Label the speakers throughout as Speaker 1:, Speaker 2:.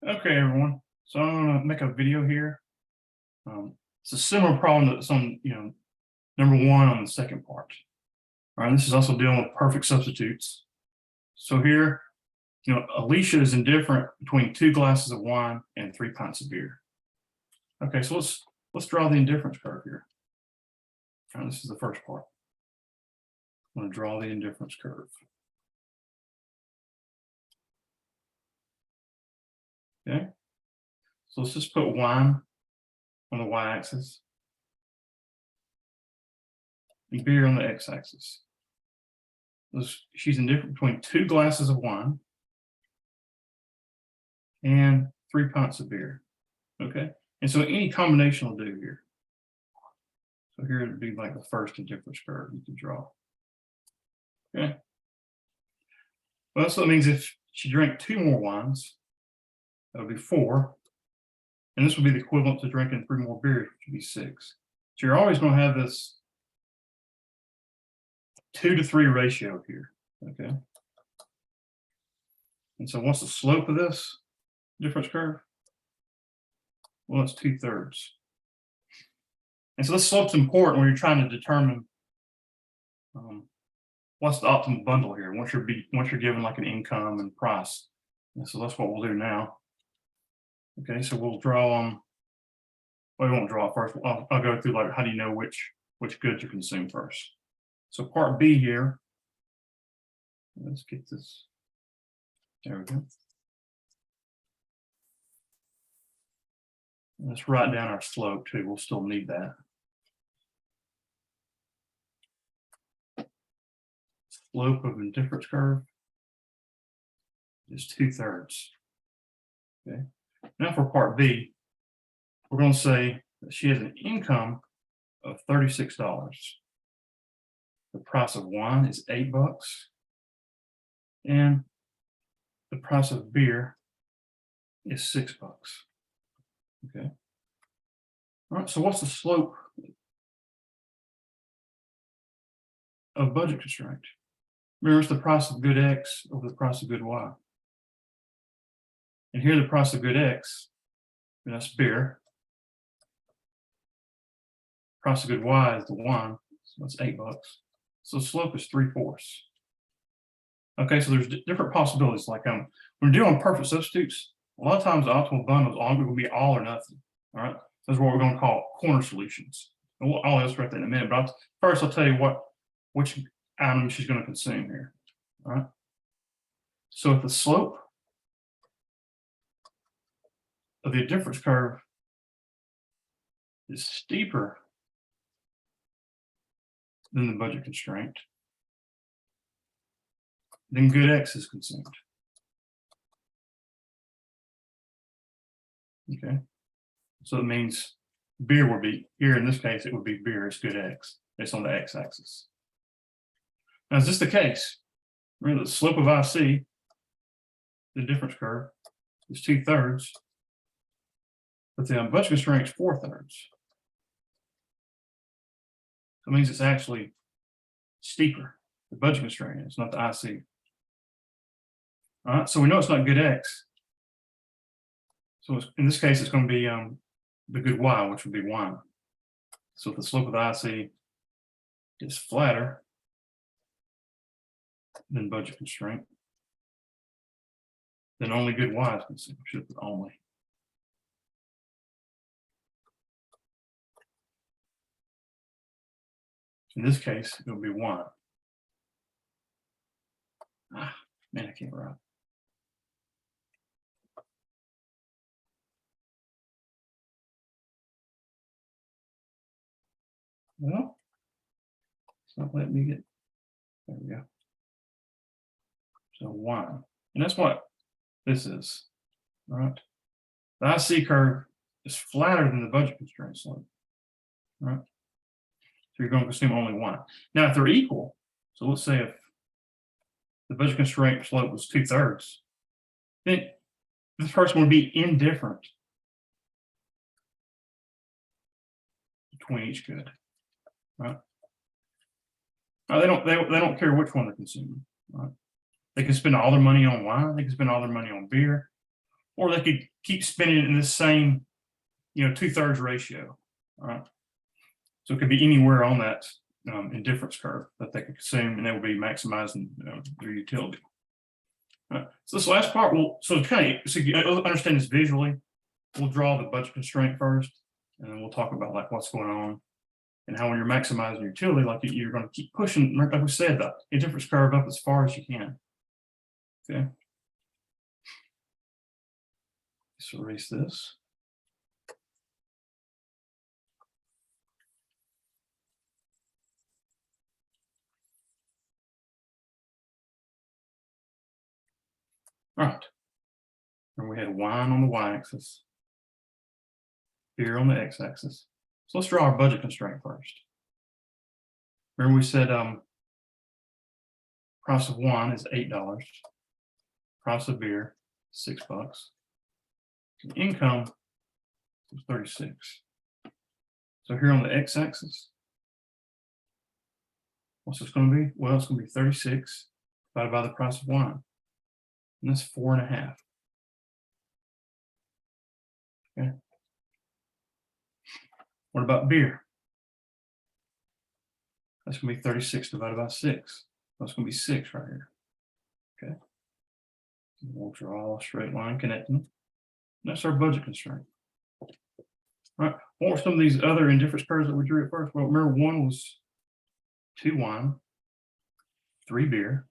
Speaker 1: Okay, everyone. So I'm going to make a video here. It's a similar problem that's on, number one on the second part. All right, this is also dealing with perfect substitutes. So here, Alicia is indifferent between 2 glasses of wine and 3 pints of beer. Okay, so let's draw the indifference curve here. All right, this is the first part. I'm going to draw the indifference curve. Okay, so let's just put wine on the y-axis and beer on the x-axis. She's indifferent between 2 glasses of wine and 3 pints of beer. Okay, and so any combination will do here. So here it would be like the first indifference curve you can draw. Okay, well, so that means if she drank 2 more wines, that would be 4. And this would be the equivalent to drinking 3 more beers, which would be 6. So you're always going to have this 2 to 3 ratio here. Okay. And so what's the slope of this difference curve? Well, it's 2/3. And so this slope's important when you're trying to determine what's the optimal bundle here once you're given like an income and price. And so that's what we'll do now. Okay, so we'll draw well, we won't draw it first. I'll go through like how do you know which goods are consumed first. So part B here. Let's get this. There we go. Let's write down our slope too. We'll still need that. Slope of indifference curve is 2/3. Okay. Now for part B, we're going to say that she has an income of $36. The price of wine is $8, and the price of beer is $6. Okay. All right. So what's the slope of budget constraint? Remember, it's the price of good X over the price of good Y. And here the price of good X, and that's beer. Price of good Y is the wine, so that's $8. So the slope is 3/4. Okay, so there's different possibilities. Like when we're doing perfect substitutes, a lot of times the optimal bundle is going to be all or nothing. All right, that's what we're going to call corner solutions. And I'll illustrate that in a minute. But first, I'll tell you which item she's going to consume here. All right. So if the slope of the difference curve is steeper than the budget constraint, then good X is consumed. Okay, so it means beer will be here. In this case, it would be beer is good X based on the x-axis. Now, is this the case? Remember, the slope of IC, the difference curve, is 2/3, but the budget constraint is 4/3. That means it's actually steeper. The budget constraint is not the IC. All right, so we know it's not good X. So in this case, it's going to be the good Y, which would be wine. So if the slope of the IC is flatter than budget constraint, then only good Y is consumed. Should put only. In this case, it will be wine. Ah, man, I can't write. Well, it's not letting me get. There we go. So wine, and that's what this is. All right. The IC curve is flatter than the budget constraint slope. All right. So you're going to consume only wine. Now, if they're equal, so let's say if the budget constraint slope was 2/3, then this person would be indifferent between each good. Right? They don't care which one they're consuming. Right? They can spend all their money on wine. They can spend all their money on beer. or they could keep spending it in the same, 2/3 ratio. All right. So it could be anywhere on that indifference curve that they could consume, and they will be maximizing their utility. All right. So this last part will, so you understand this visually, we'll draw the budget constraint first, and then we'll talk about like what's going on and how when you're maximizing your utility, like you're going to keep pushing, like we said, the indifference curve up as far as you can. Okay. Let's erase this. All right. And we had wine on the y-axis, beer on the x-axis. So let's draw our budget constraint first. Remember we said price of wine is $8. Price of beer, $6. The income is 36. So here on the x-axis, what's this going to be? Well, it's going to be 36 divided by the price of wine. And that's 4.5. Okay. What about beer? That's going to be 36 divided by 6. That's going to be 6 right here. Okay. We'll draw a straight line connecting them. That's our budget constraint. All right. What were some of these other indifference curves that we drew at first? Well, remember one was 2 wine, 3 beer.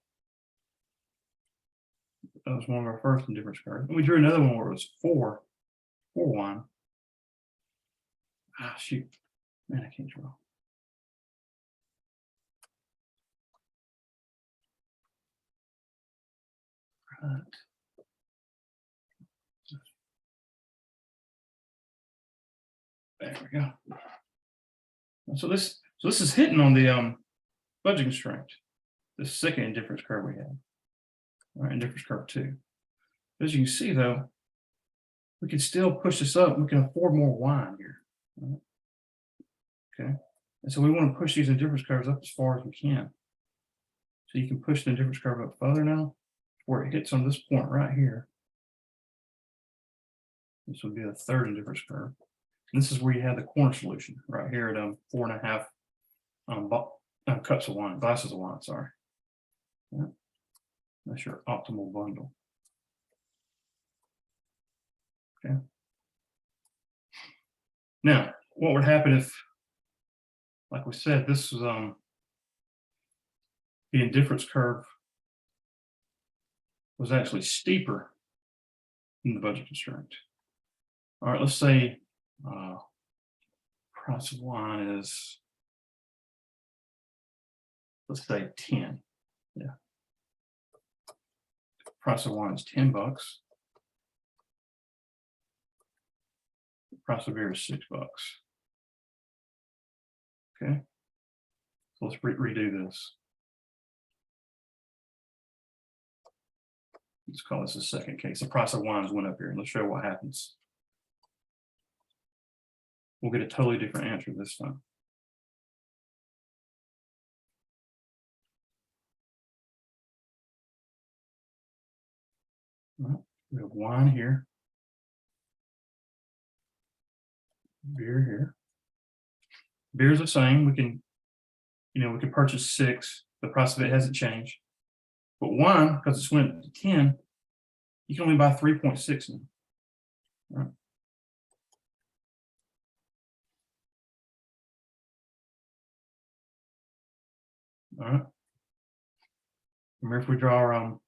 Speaker 1: That was one of our first indifference curves. And we drew another one where it was 4 wine. Ah, shoot. Man, I can't draw. Right. There we go. So this is hitting on the budget constraint, the second indifference curve we had. All right, indifference curve 2. As you can see, though, we can still push this up. We can afford more wine here. Right? Okay, and so we want to push these indifference curves up as far as we can. So you can push the indifference curve up further now, where it hits on this point right here. This would be the third indifference curve. And this is where you have the corner solution right here at 4.5 cups of wine, glasses of wine. Sorry. Yeah. That's your optimal bundle. Okay. Now, what would happen if, like we said, this was the indifference curve was actually steeper than the budget constraint. All right, let's say price of wine is, let's say 10. Yeah. Price of wine is $10. The price of beer is $6. Okay. So let's redo this. Let's call this the second case. The price of wines went up here. Let's show what happens. We'll get a totally different answer this time. All right. We have wine here, beer here. Beer is the same. We can, we can purchase 6. The price of it hasn't changed. But wine, because it's went to 10, you can only buy 3.6 now. All right. All right. Remember, if we draw our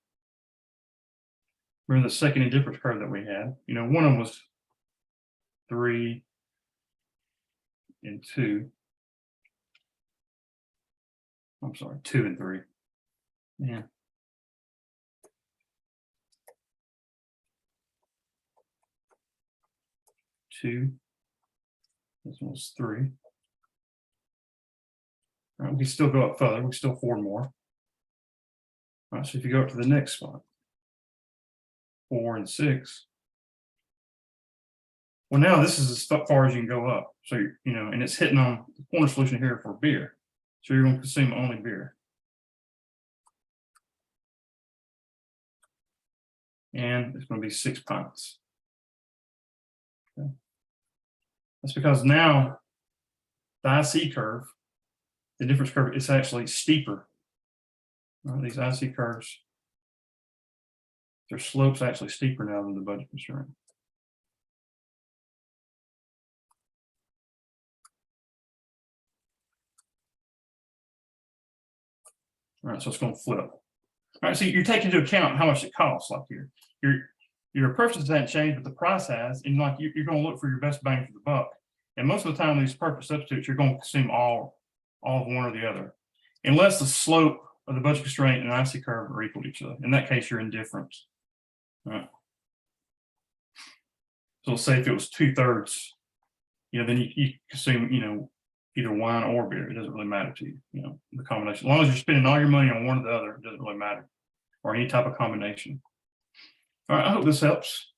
Speaker 1: remember the second indifference curve that we had, one of them was 3 and 2. I'm sorry, 2 and 3. Man. Two. This one was 3. All right, we can still go up further. We can still afford more. All right, so if you go up to the next spot, 4 and 6. Well, now this is as far as you can go up. So, and it's hitting on the corner solution here for beer. So you're going to consume only beer. And it's going to be 6 pints. Okay. That's because now the IC curve, the difference curve, is actually steeper. Right, these IC curves, their slope's actually steeper now than the budget constraint. All right, so it's going to flip. All right, so you're taking into account how much it costs. Like your purchases hasn't changed, but the price has, and like you're going to look for your best bang for the buck. And most of the time, these perfect substitutes, you're going to consume all of one or the other, unless the slope of the budget constraint and IC curve are equal to each other. In that case, you're indifferent. All right. So let's say if it was 2/3, then you consume, either wine or beer. It doesn't really matter to you, the combination. As long as you're spending all your money on one or the other, it doesn't really matter, or any type of combination. All right, I hope this helps.